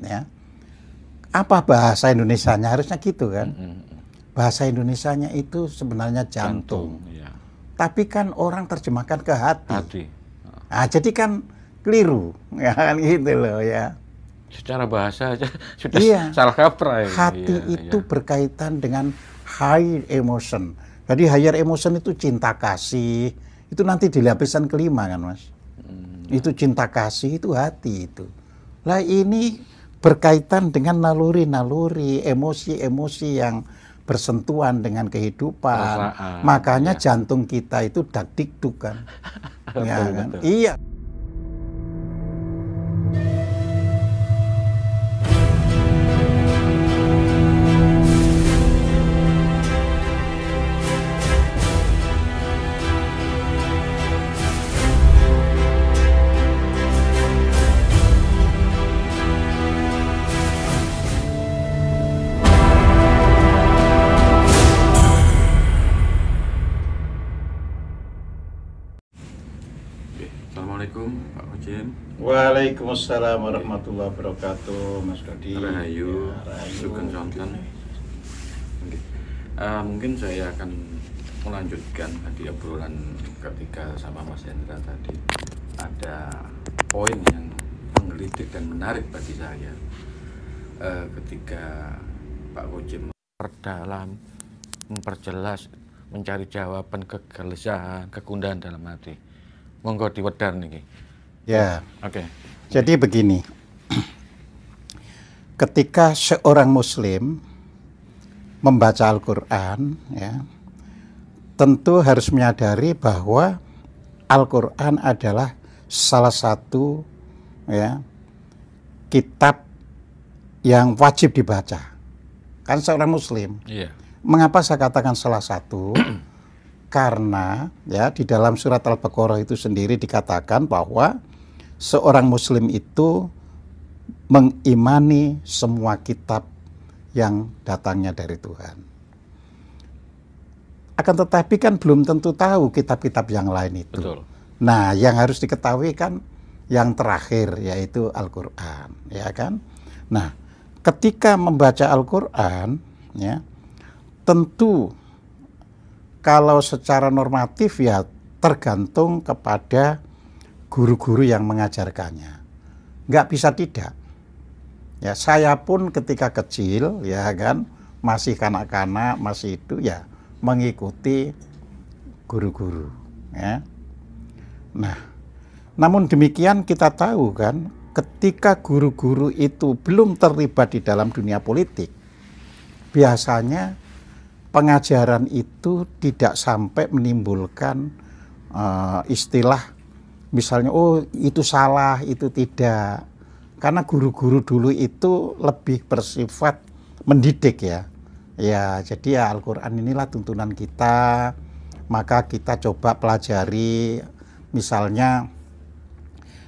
ya. Apa bahasa Indonesianya? Harusnya gitu kan. Bahasa Indonesianya itu sebenarnya jantung. Ya. Tapi kan orang terjemahkan ke hati. Hati. Nah, jadi kan keliru, ya kan gitu loh ya. Secara bahasa aja sudah salah kaprah. Hati itu berkaitan dengan high emotion. Jadi higher emotion itu cinta kasih. Itu nanti di lapisan kelima kan Mas. Itu cinta kasih, itu hati itu. Lah ini berkaitan dengan naluri-naluri, emosi-emosi yang bersentuhan dengan kehidupan. Perasaan, makanya jantung kita itu dak-dikduk kan. Ya kan? Iya. Assalamualaikum Pak Kojim. Waalaikumsalam warahmatullahi wabarakatuh, Mas Dodi. Rahayu, Sugeng Sonten. Mungkin saya akan melanjutkan tadi obrolan ketika sama Mas Hendra tadi. Ada poin yang menggelitik dan menarik bagi saya ketika Pak Kojim memperdalam, memperjelas, mencari jawaban kegelisahan, kegundahan dalam hati. Monggo diwedar niki. Ya. Oke. Jadi begini. Ketika seorang muslim membaca Al-Qur'an ya, tentu harus menyadari bahwa Al-Qur'an adalah salah satu ya kitab yang wajib dibaca. Kan seorang muslim. Iya. Mengapa saya katakan salah satu? Karena ya di dalam surat Al-Baqarah itu sendiri dikatakan bahwa seorang muslim itu mengimani semua kitab yang datangnya dari Tuhan. Akan tetapi kan belum tentu tahu kitab-kitab yang lain itu. Betul. Nah, yang harus diketahui kan yang terakhir yaitu Al-Qur'an, ya kan? Nah, ketika membaca Al-Qur'an ya, tentu kalau secara normatif ya tergantung kepada guru-guru yang mengajarkannya. Nggak bisa tidak. Ya, saya pun ketika kecil ya kan, masih kanak-kanak, masih itu ya mengikuti guru-guru ya. Nah, namun demikian kita tahu kan, ketika guru-guru itu belum terlibat di dalam dunia politik, biasanya pengajaran itu tidak sampai menimbulkan istilah misalnya oh itu salah, itu tidak. Karena guru-guru dulu itu lebih bersifat mendidik ya. Ya, jadi ya Al-Qur'an inilah tuntunan kita, maka kita coba pelajari misalnya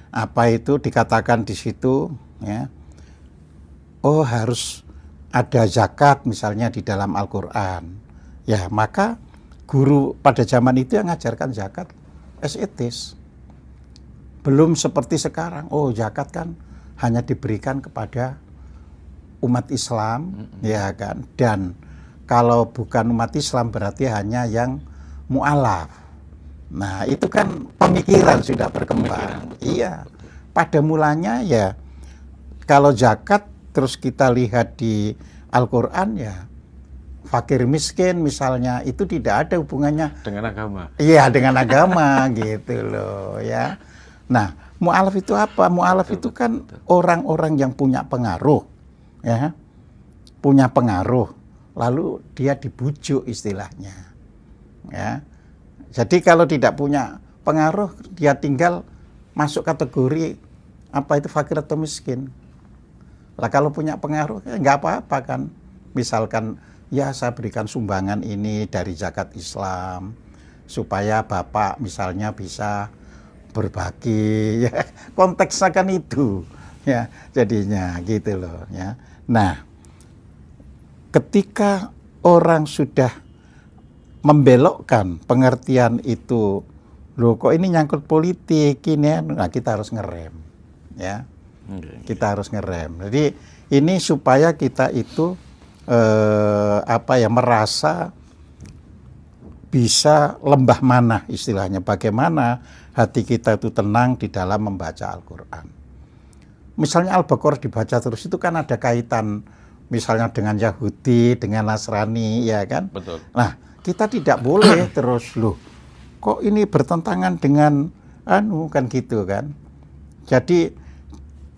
apa itu dikatakan di situ ya. Oh, harus ada zakat misalnya di dalam Al-Qur'an. Ya, maka guru pada zaman itu yang mengajarkan zakat etis. Belum seperti sekarang. Oh, zakat kan hanya diberikan kepada umat Islam, ya kan? Dan kalau bukan umat Islam berarti hanya yang mu'alaf. Nah, itu kan pemikiran sudah berkembang. Iya. Pada mulanya ya kalau zakat terus kita lihat di Al-Qur'an ya fakir miskin misalnya itu tidak ada hubungannya dengan agama. Iya, dengan agama gitu loh ya. Nah, mu'alaf itu apa? Mu'alaf itu kan orang-orang yang punya pengaruh ya. Punya pengaruh lalu dia dibujuk istilahnya. Ya. Jadi kalau tidak punya pengaruh dia tinggal masuk kategori apa itu fakir atau miskin. Lah kalau punya pengaruh nggak apa-apa kan. Misalkan ya saya berikan sumbangan ini dari zakat Islam supaya Bapak misalnya bisa berbagi ya. Konteksnya kan itu ya jadinya gitu loh ya. Nah, ketika orang sudah membelokkan pengertian itu, loh kok ini nyangkut politik ini ya, nah kita harus ngerem ya. Kita harus ngerem. Jadi ini supaya kita itu merasa bisa lembah mana istilahnya, bagaimana hati kita itu tenang di dalam membaca Al-Quran. Misalnya Al-Baqarah dibaca terus itu kan ada kaitan misalnya dengan Yahudi, dengan Nasrani, ya kan? Betul. Nah, kita tidak boleh terus loh, kok ini bertentangan dengan kan gitu kan. Jadi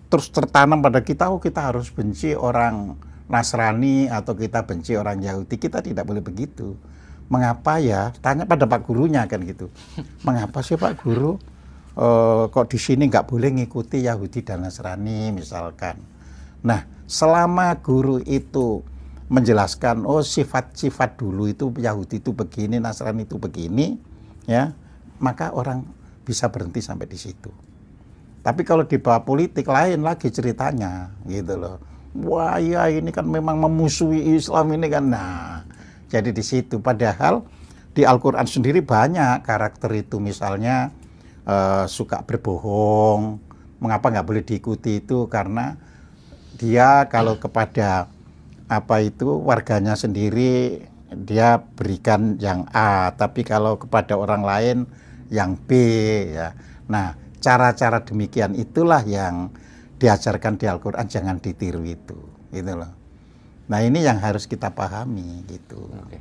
terus tertanam pada kita, kita harus benci orang Nasrani atau kita benci orang Yahudi. Kita tidak boleh begitu. Mengapa ya? Tanya pada Pak gurunya kan gitu. Mengapa sih Pak Guru kok di sini nggak boleh ngikuti Yahudi dan Nasrani misalkan. Nah, selama guru itu menjelaskan sifat-sifat dulu itu Yahudi itu begini, Nasrani itu begini, ya, maka orang bisa berhenti sampai di situ. Tapi kalau di bawah politik lain lagi ceritanya, gitu loh. Wah ya ini kan memang memusuhi Islam ini kan. Nah, jadi di situ. Padahal di Al-Quran sendiri banyak karakter itu, misalnya suka berbohong. Mengapa nggak boleh diikuti itu? Karena dia kalau kepada warganya sendiri dia berikan yang A, tapi kalau kepada orang lain yang B, ya. Nah, cara-cara demikian itulah yang diajarkan di Al-Quran, jangan ditiru itu, gitu loh. Nah, ini yang harus kita pahami, gitu. Oke.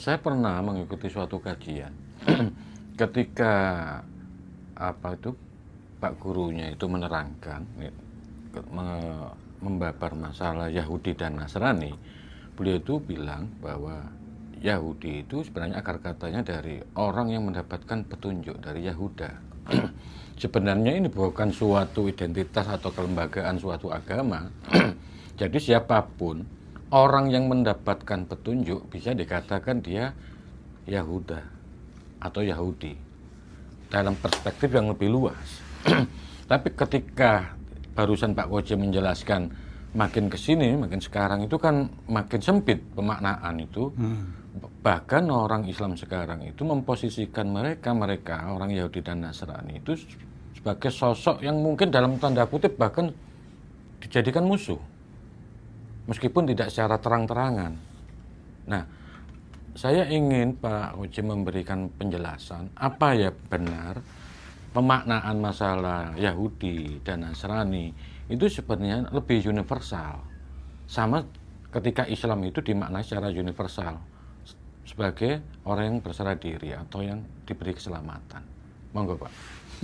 Saya pernah mengikuti suatu kajian ketika Pak gurunya itu menerangkan membabar masalah Yahudi dan Nasrani. Beliau itu bilang bahwa Yahudi itu sebenarnya akar katanya dari orang yang mendapatkan petunjuk dari Yahuda. Sebenarnya ini bukan suatu identitas atau kelembagaan suatu agama. Jadi siapapun orang yang mendapatkan petunjuk bisa dikatakan dia Yahuda atau Yahudi dalam perspektif yang lebih luas. Tapi ketika barusan Pak Koje menjelaskan makin kesini, makin sekarang itu kan makin sempit pemaknaan itu. Bahkan orang Islam sekarang itu memposisikan mereka orang Yahudi dan Nasrani itu sebagai sosok yang mungkin dalam tanda kutip bahkan dijadikan musuh, meskipun tidak secara terang-terangan. Nah, saya ingin Pak Koje memberikan penjelasan apa ya benar pemaknaan masalah Yahudi dan Nasrani itu sebenarnya lebih universal, sama ketika Islam itu dimaknai secara universal sebagai orang yang berserah diri atau yang diberi keselamatan. Monggo Pak.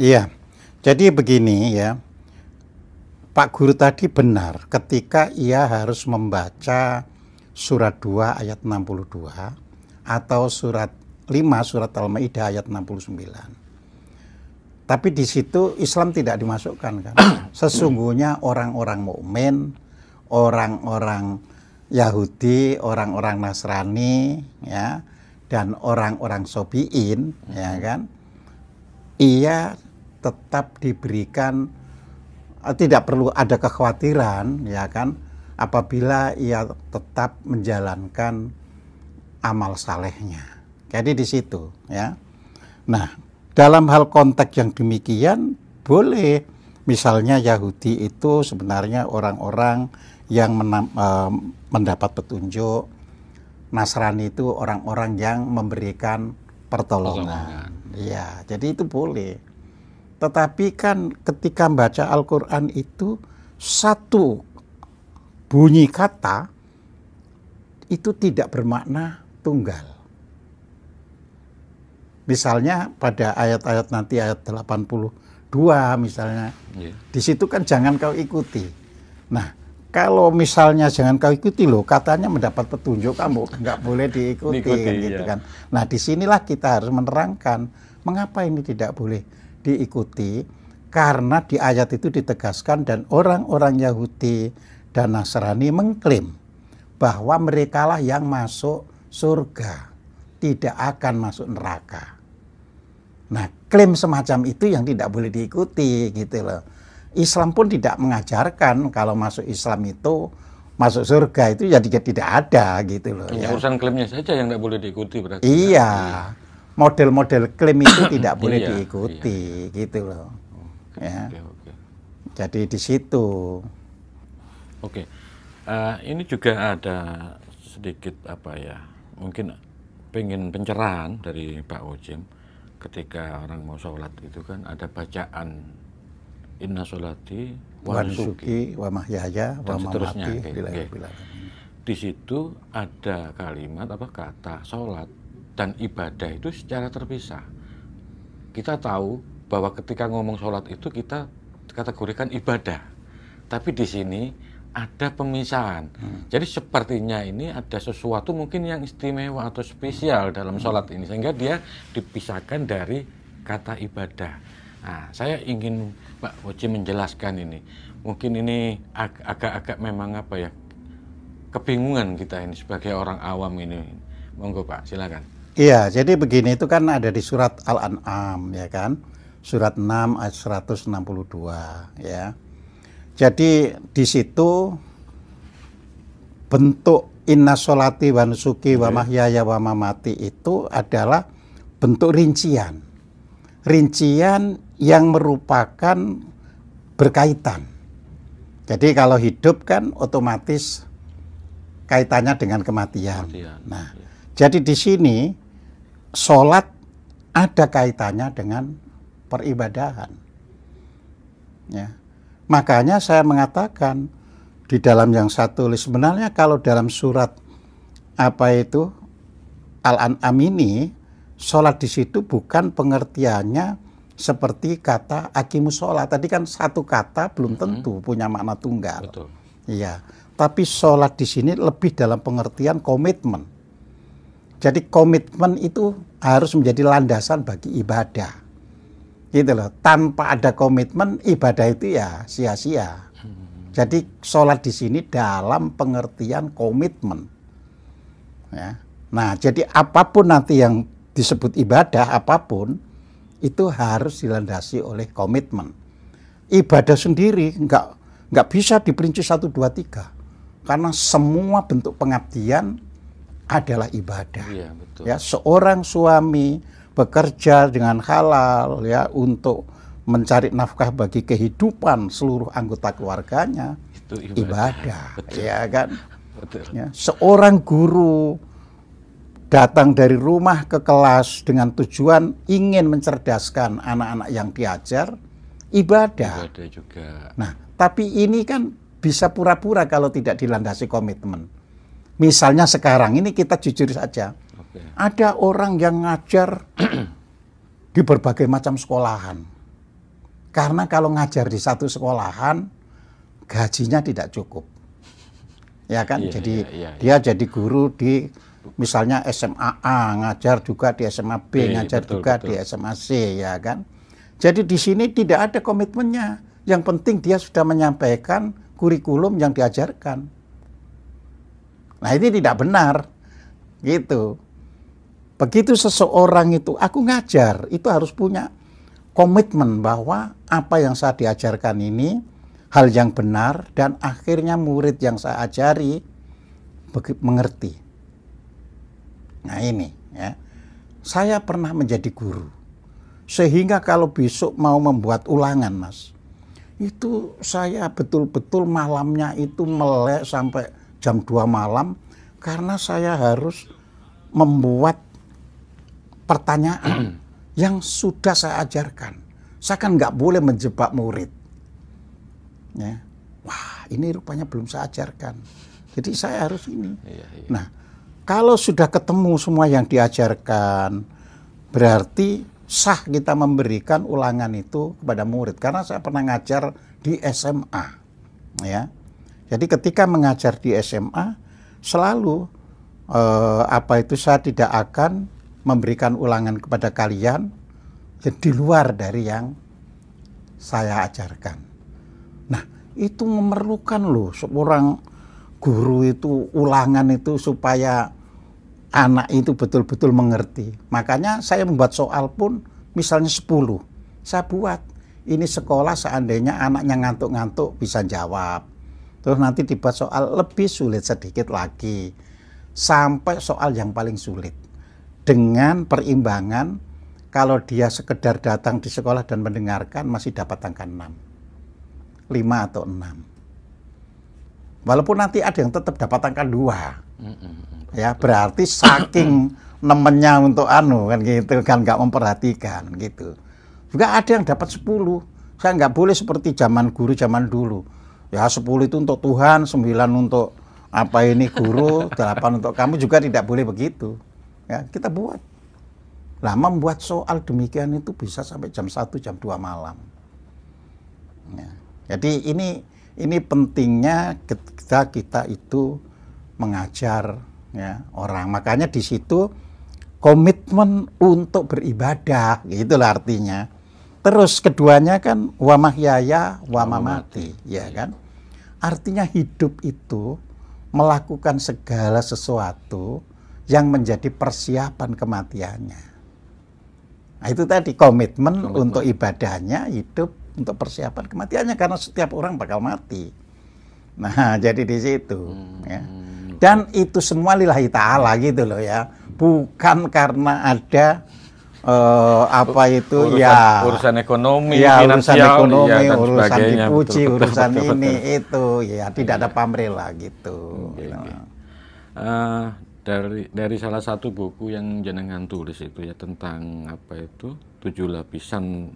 Iya, jadi begini ya, Pak Guru tadi benar ketika ia harus membaca surat 2 ayat 62 atau surat 5 surat Al-Maidah ayat 69. Tapi di situ Islam tidak dimasukkan kan. Sesungguhnya orang-orang mukmin, orang-orang Yahudi, orang-orang Nasrani, ya, dan orang-orang Sobiin, ya kan, ia tetap diberikan, tidak perlu ada kekhawatiran, ya kan, apabila ia tetap menjalankan amal salehnya. Jadi di situ, ya. Nah, dalam hal konteks yang demikian boleh, misalnya Yahudi itu sebenarnya orang-orang yang mendapat petunjuk, Nasrani itu orang-orang yang memberikan pertolongan. Ya, jadi itu boleh. Tetapi kan ketika membaca Al-Quran itu satu bunyi kata itu tidak bermakna tunggal. Misalnya pada ayat-ayat nanti ayat 82 misalnya, di situ kan jangan kau ikuti. Nah, kalau misalnya jangan kau ikuti loh, katanya mendapat petunjuk, kamu nggak boleh diikuti kan, gitu kan. Nah, disinilah kita harus menerangkan mengapa ini tidak boleh diikuti, karena di ayat itu ditegaskan dan orang-orang Yahudi dan Nasrani mengklaim bahwa merekalah yang masuk surga, tidak akan masuk neraka. Nah, klaim semacam itu yang tidak boleh diikuti, gitu loh. Islam pun tidak mengajarkan kalau masuk Islam itu masuk surga itu ya tidak ada, gitu loh. Ya, urusan klaimnya saja yang tidak boleh diikuti berarti. Iya, model-model klaim itu tidak boleh diikuti, gitu loh. Oke. Jadi di situ. Oke. Ini juga ada sedikit apa ya, mungkin pengen pencerahan dari Pak Ojim. Ketika orang mau sholat itu kan ada bacaan inna sholati wa nusuki wa mahyaya wa dan seterusnya. mamati Oke. Di situ ada kalimat apa kata sholat dan ibadah itu secara terpisah. Kita tahu bahwa ketika ngomong sholat itu kita kategorikan ibadah, tapi di sini ada pemisahan. Jadi sepertinya ini ada sesuatu mungkin yang istimewa atau spesial dalam sholat ini, sehingga dia dipisahkan dari kata ibadah. Nah, saya ingin Pak Ojim menjelaskan ini. Mungkin ini agak-agak memang apa ya, kebingungan kita ini sebagai orang awam ini. Monggo Pak, silakan. Iya, jadi begini, itu kan ada di surat Al-An'am, ya kan? Surat 6 ayat 162, ya. Jadi di situ bentuk inna sholati wa nusuki wa mahyaya wa mamati itu adalah bentuk rincian. Rincian yang merupakan berkaitan. Jadi kalau hidup kan otomatis kaitannya dengan kematian. Nah, jadi di sini sholat ada kaitannya dengan peribadahan. Ya. Makanya saya mengatakan di dalam yang saya tulis, sebenarnya kalau dalam surat apa itu Al-An'am ini, sholat di situ bukan pengertiannya seperti kata aqimus sholat. Tadi kan satu kata belum tentu punya makna tunggal. Betul. Iya. Tapi sholat di sini lebih dalam pengertian komitmen. Jadi komitmen itu harus menjadi landasan bagi ibadah. Gitu loh. Tanpa ada komitmen, ibadah itu ya sia-sia. Jadi sholat di sini dalam pengertian komitmen. Ya. Nah, jadi apapun nanti yang disebut ibadah, apapun, itu harus dilandasi oleh komitmen. Ibadah sendiri nggak bisa diperinci 1, 2, 3. Karena semua bentuk pengabdian adalah ibadah. Iya, betul. Ya, seorang suami bekerja dengan halal ya untuk mencari nafkah bagi kehidupan seluruh anggota keluarganya, itu ibadah. Ya kan? Betul. Ya, seorang guru datang dari rumah ke kelas dengan tujuan ingin mencerdaskan anak-anak yang diajar, ibadah. Ibadah juga. Nah, tapi ini kan bisa pura-pura kalau tidak dilandasi komitmen. Misalnya sekarang ini kita jujur saja, ada orang yang ngajar di berbagai macam sekolahan. Karena kalau ngajar di satu sekolahan, gajinya tidak cukup. Ya kan? Jadi dia jadi guru di misalnya SMA A, ngajar juga di SMA B, ngajar juga di SMA C, ya kan? Jadi di sini tidak ada komitmennya. Yang penting dia sudah menyampaikan kurikulum yang diajarkan. Nah, ini tidak benar. Gitu. Begitu seseorang itu, aku ngajar, itu harus punya komitmen bahwa apa yang saya diajarkan ini hal yang benar dan akhirnya murid yang saya ajari mengerti. Nah, ini ya. Saya pernah menjadi guru. Sehingga kalau besok mau membuat ulangan, Mas, itu saya betul-betul malamnya itu melek sampai jam 2 malam karena saya harus membuat pertanyaan yang sudah saya ajarkan. Saya kan nggak boleh menjebak murid. Ya. Wah, ini rupanya belum saya ajarkan. Jadi saya harus ini. Nah, kalau sudah ketemu semua yang diajarkan, berarti sah kita memberikan ulangan itu kepada murid. Karena saya pernah ngajar di SMA. Ya. Jadi ketika mengajar di SMA, selalu saya tidak akan memberikan ulangan kepada kalian di luar dari yang saya ajarkan. Nah, itu memerlukan loh seorang guru itu ulangan itu supaya anak itu betul-betul mengerti. Makanya saya membuat soal pun misalnya 10. Saya buat ini sekolah seandainya anaknya ngantuk-ngantuk bisa jawab. Terus nanti dibuat soal lebih sulit sedikit lagi. Sampai soal yang paling sulit. Dengan perimbangan kalau dia sekedar datang di sekolah dan mendengarkan masih dapat angka 6. 5 atau 6. Walaupun nanti ada yang tetap dapat angka 2. Ya, berarti saking nemennya untuk kan gitu kan, nggak memperhatikan gitu. Juga ada yang dapat 10. Saya nggak boleh seperti zaman guru zaman dulu. Ya 10 itu untuk Tuhan, 9 untuk apa ini guru, 8 untuk kamu, juga tidak boleh begitu. Ya, kita buat. Lah membuat soal demikian itu bisa sampai jam 1, jam 2 malam. Ya. Jadi ini pentingnya kita itu mengajar ya orang. Makanya di situ komitmen untuk beribadah, gitulah artinya. Terus keduanya kan wa mahyaya wa mamati, ya kan? Artinya hidup itu melakukan segala sesuatu yang menjadi persiapan kematiannya. Nah, itu tadi komitmen untuk ibadahnya, hidup untuk persiapan kematiannya, karena setiap orang bakal mati. Nah, jadi di situ ya. Dan itu semua lillahi ta'ala gitu loh ya. Bukan karena ada apa itu urusan ekonomi, ya, finansial, urusan ekonomi, ya, urusan dipuji, betul, urusan betul, ini betul. itu ya, tidak ada pamrih lah gitu. Dari salah satu buku yang jenengan tulis itu ya, tentang apa itu 7 lapisan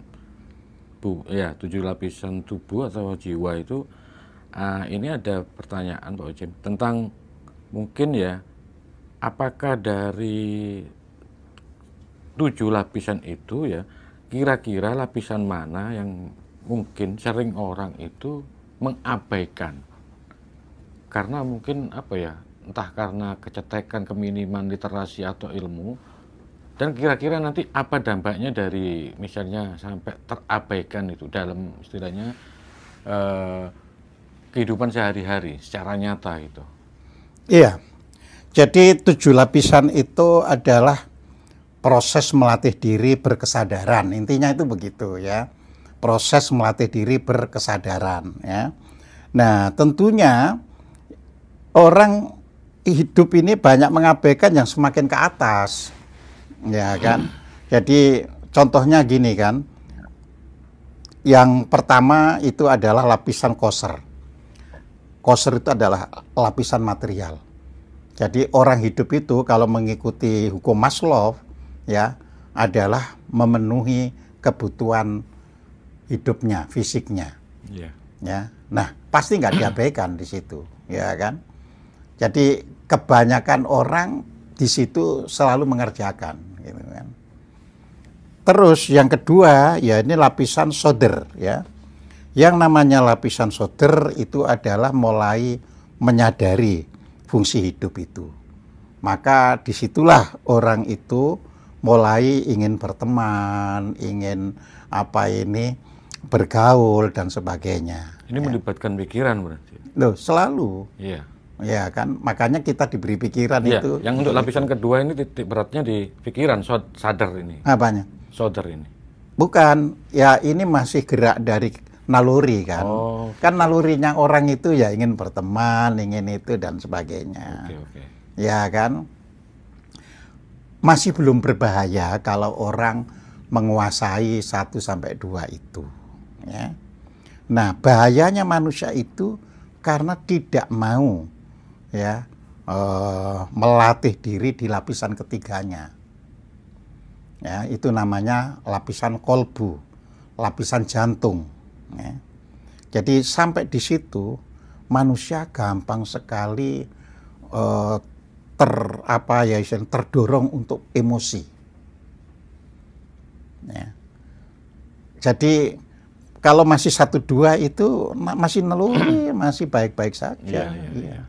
7 lapisan tubuh atau jiwa itu, ini ada pertanyaan Pak Ujim tentang mungkin ya, apakah dari 7 lapisan itu ya, kira-kira lapisan mana yang mungkin sering orang itu mengabaikan karena mungkin apa ya, entah karena kecetekan, keminiman literasi atau ilmu, dan kira-kira nanti apa dampaknya dari misalnya sampai terabaikan itu dalam istilahnya kehidupan sehari-hari secara nyata itu. Iya, jadi 7 lapisan itu adalah proses melatih diri berkesadaran, intinya itu begitu ya, proses melatih diri berkesadaran ya. Nah tentunya orang hidup ini banyak mengabaikan yang semakin ke atas ya kan. Jadi contohnya gini kan, yang pertama itu adalah lapisan koser. Koser itu adalah lapisan material. Jadi orang hidup itu kalau mengikuti hukum Maslow ya, adalah memenuhi kebutuhan hidupnya, fisiknya. Ya. Nah, pasti nggak diabaikan di situ, ya kan? Jadi kebanyakan orang di situ selalu mengerjakan, gitu kan. Terus yang kedua ya, ini lapisan soder ya. Yang namanya lapisan soder itu adalah mulai menyadari fungsi hidup itu. Maka disitulah orang itu mulai ingin berteman, ingin bergaul dan sebagainya. Ini melibatkan pikiran berarti. Loh, selalu. Iya. Ya kan, makanya kita diberi pikiran itu. Yang untuk lapisan kedua ini titik beratnya di pikiran, sadar ini. Apanya? Sadar ini. Bukan, ya ini masih gerak dari naluri kan. Kan nalurinya orang itu ya ingin berteman, ingin itu dan sebagainya. Oke. Ya kan? Masih belum berbahaya kalau orang menguasai 1 sampai 2 itu. Ya. Nah, bahayanya manusia itu karena tidak mau ya melatih diri di lapisan ketiganya. Ya, itu namanya lapisan kolbu, lapisan jantung. Ya. Jadi sampai di situ manusia gampang sekali terdorong untuk emosi. Ya. Jadi kalau masih 1-2 itu masih naluri, masih baik-baik saja. Iya.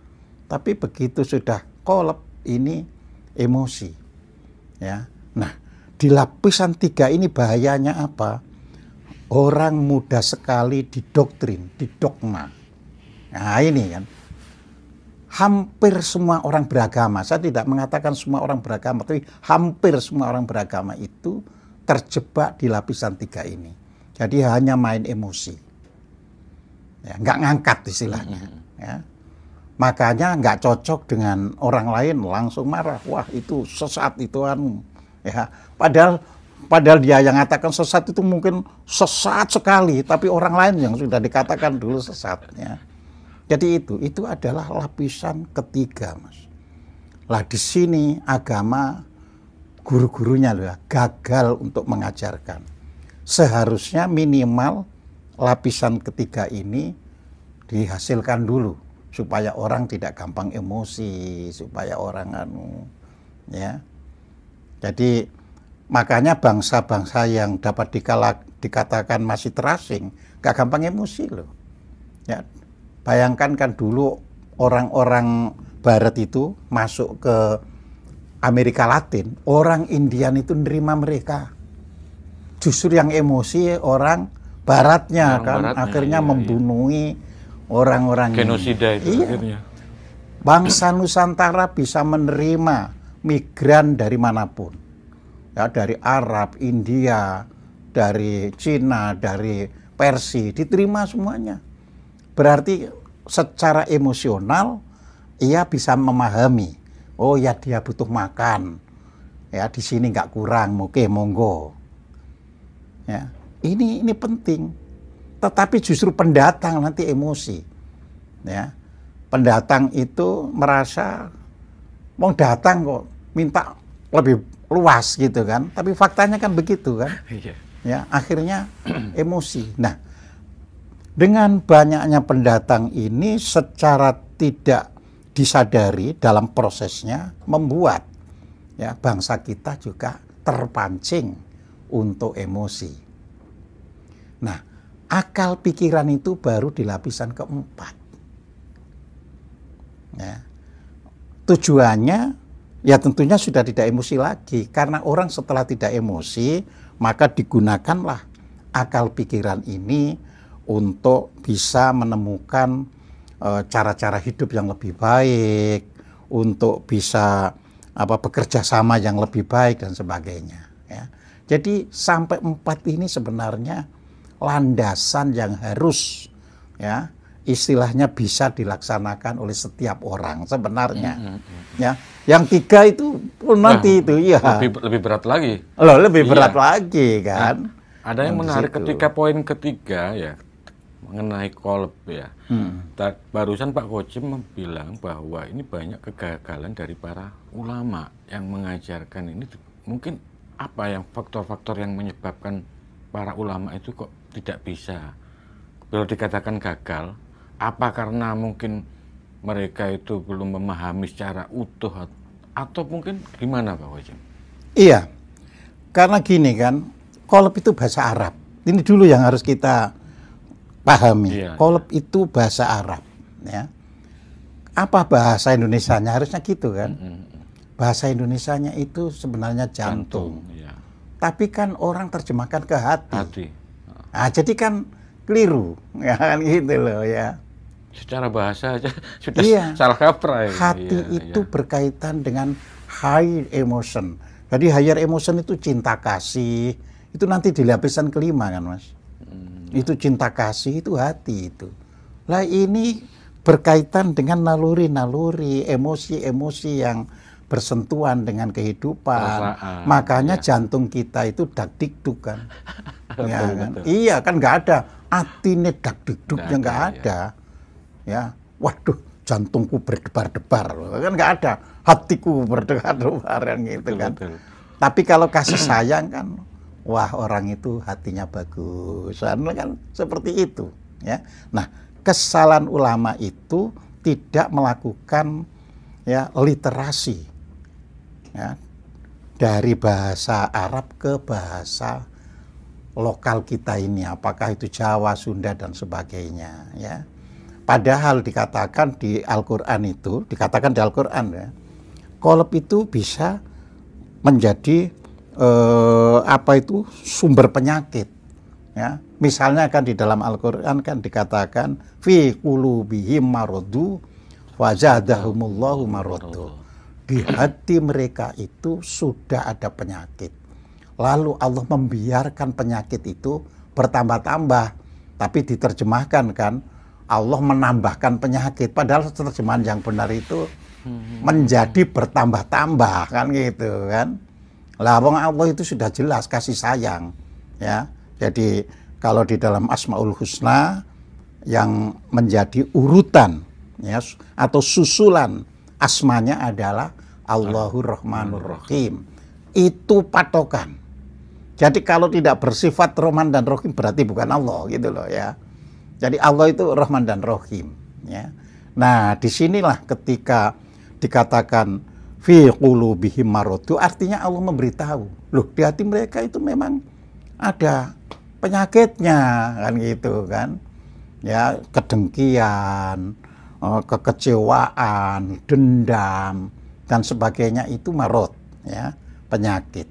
Tapi begitu sudah kolab, ini emosi. Ya. Nah, di lapisan 3 ini bahayanya apa? Orang mudah sekali didoktrin, didogma. Nah ini kan. Hampir semua orang beragama, saya tidak mengatakan semua orang beragama, tapi hampir semua orang beragama itu terjebak di lapisan 3 ini. Jadi hanya main emosi, ya, nggak ngangkat istilahnya. Ya. Makanya nggak cocok dengan orang lain, langsung marah, wah itu sesat itu anu. Ya. Padahal Padahal dia yang mengatakan sesat itu mungkin sesat sekali, tapi orang lain yang sudah dikatakan dulu sesatnya. Jadi itu adalah lapisan ketiga, Mas. Lah di sini agama guru-gurunya loh gagal untuk mengajarkan. Seharusnya minimal lapisan ketiga ini dihasilkan dulu supaya orang tidak gampang emosi, supaya orang ya. Jadi makanya bangsa-bangsa yang dapat dikatakan masih terasing, gak gampang emosi loh. Ya, bayangkan kan dulu orang-orang Barat itu masuk ke Amerika Latin, orang Indian itu nerima mereka. Justru yang emosi orang Baratnya akhirnya membunuhi orang-orang genosida itu akhirnya. Bangsa Nusantara bisa menerima migran dari manapun. Ya, dari Arab, India, dari Cina, dari Persia, diterima semuanya. Berarti secara emosional ia bisa memahami, oh ya dia butuh makan, ya di sini nggak kurang, oke monggo. Ya, ini penting. Tetapi justru pendatang nanti emosi, ya pendatang itu merasa mau datang kok minta lebih luas gitu kan, tapi faktanya kan begitu kan. Ya, akhirnya emosi. Nah, dengan banyaknya pendatang ini secara tidak disadari dalam prosesnya membuat ya bangsa kita juga terpancing untuk emosi. Nah, akal pikiran itu baru di lapisan keempat. Ya. Tujuannya ya tentunya sudah tidak emosi lagi, karena orang setelah tidak emosi maka digunakanlah akal pikiran ini untuk bisa menemukan cara-cara hidup yang lebih baik, untuk bisa bekerja sama yang lebih baik dan sebagainya. Ya. Jadi sampai 4 ini sebenarnya landasan yang harus ya istilahnya bisa dilaksanakan oleh setiap orang sebenarnya. Ya, yang 3 itu nanti itu ya lebih berat lagi. Loh, lebih berat lagi kan. Nah, ada yang menarik ketika poin ketiga ya mengenai kolb ya. Barusan Pak Kocim bilang bahwa ini banyak kegagalan dari para ulama yang mengajarkan ini. Mungkin apa yang faktor-faktor yang menyebabkan para ulama itu kok tidak bisa, kalau dikatakan gagal, apa karena mungkin mereka itu belum memahami secara utuh atau mungkin gimana Pak Kocim? Iya, karena gini kan, kolb itu bahasa Arab. Ini dulu yang harus kita pahami. Iya, kolb itu bahasa Arab. Ya. Apa bahasa Indonesianya? Harusnya gitu kan. Bahasa Indonesianya itu sebenarnya jantung. Iya. Tapi kan orang terjemahkan ke hati. Nah, jadi kan keliru, ya kan gitu loh ya. Secara bahasa aja sudah salah kaprah. Hati itu berkaitan dengan high emotion. Jadi higher emotion itu cinta kasih. Itu nanti di lapisan kelima kan Mas. Itu cinta kasih, itu hati itu. Lah ini berkaitan dengan naluri-naluri, emosi-emosi yang bersentuhan dengan kehidupan. Makanya jantung kita itu dak-dikduk kan. Ya, kan? Iya kan nggak ada atine dak-dikduknya nggak ada. Ya, waduh jantungku berdebar-debar kan nggak ada, hatiku berdebar-debar kan gitu kan. Tapi kalau kasih sayang kan, wah orang itu hatinya bagus kan seperti itu ya. Nah, kesalahan ulama itu tidak melakukan ya literasi ya dari bahasa Arab ke bahasa lokal kita ini, apakah itu Jawa, Sunda dan sebagainya ya. Padahal dikatakan di Al-Qur'an itu, dikatakan di Al-Qur'an ya, kolb itu bisa menjadi sumber penyakit ya. Misalnya kan di dalam Al-Qur'an kan dikatakan fi qulubihim maradu wa zadahumullahu maradu. Di hati mereka itu sudah ada penyakit. Lalu Allah membiarkan penyakit itu bertambah-tambah. Tapi diterjemahkan kan, Allah menambahkan penyakit. Padahal terjemahan yang benar itu menjadi bertambah-tambah kan gitu kan. Lah wong Allah itu sudah jelas kasih sayang, ya. Jadi kalau di dalam Asmaul Husna yang menjadi urutan, ya, atau susulan asmanya adalah Allahur Rahmanur Rahim. Itu patokan. Jadi kalau tidak bersifat Rahman dan Rahim berarti bukan Allah, gitu loh, ya. Jadi Allah itu Rahman dan Rahim, ya. Nah, disinilah ketika dikatakan fi qulubihim maradu, artinya Allah memberitahu, loh di hati mereka itu memang ada penyakitnya, kan gitu kan. Ya, kedengkian, kekecewaan, dendam dan sebagainya itu marad, ya, penyakit.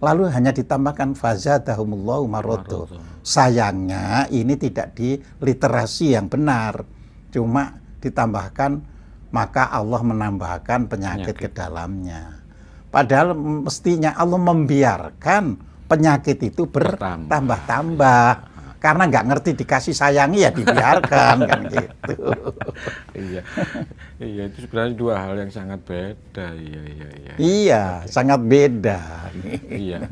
Lalu hanya ditambahkan fazadahumullahu maradu. Sayangnya ini tidak di literasi yang benar. Cuma ditambahkan, maka Allah menambahkan penyakit ke dalamnya. Padahal mestinya Allah membiarkan penyakit itu bertambah-tambah. Karena nggak ngerti dikasih sayangi ya dibiarkan, kan gitu. Iya, iya, itu sebenarnya dua hal yang sangat beda. Iya, Iya, sangat beda. Iya.